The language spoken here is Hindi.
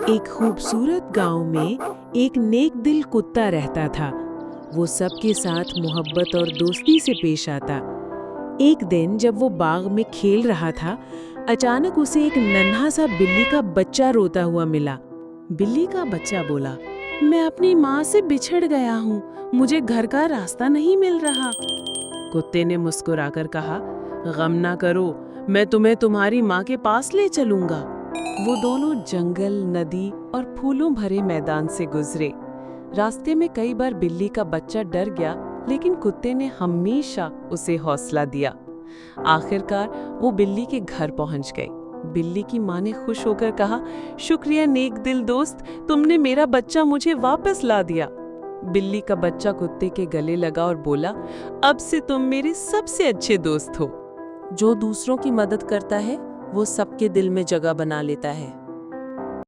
एक खूबसूरत गांव में एक नेक दिल कुत्ता रहता था। वो सबके साथ मोहब्बत और दोस्ती से पेश आता। एक दिन जब वो बाग में खेल रहा था, अचानक उसे एक नन्हा सा बिल्ली का बच्चा रोता हुआ मिला। बिल्ली का बच्चा बोला, मैं अपनी माँ से बिछड़ गया हूँ, मुझे घर का रास्ता नहीं मिल रहा। कुत्ते ने मुस्कुराकर कहा, गम ना करो, मैं तुम्हें तुम्हारी माँ के पास ले चलूंगा। वो दोनों जंगल, नदी और फूलों भरे मैदान से गुजरे। रास्ते में कई बार बिल्ली का बच्चा डर गया, लेकिन कुत्ते ने हमेशा उसे हौसला दिया। आखिरकार वो बिल्ली के घर पहुंच गए। बिल्ली की माँ ने खुश होकर कहा, शुक्रिया नेक दिल दोस्त, तुमने मेरा बच्चा मुझे वापस ला दिया। बिल्ली का बच्चा कुत्ते के गले लगा और बोला, अब से तुम मेरे सबसे अच्छे दोस्त हो। जो दूसरों की मदद करता है वो सबके दिल में जगह बना लेता है।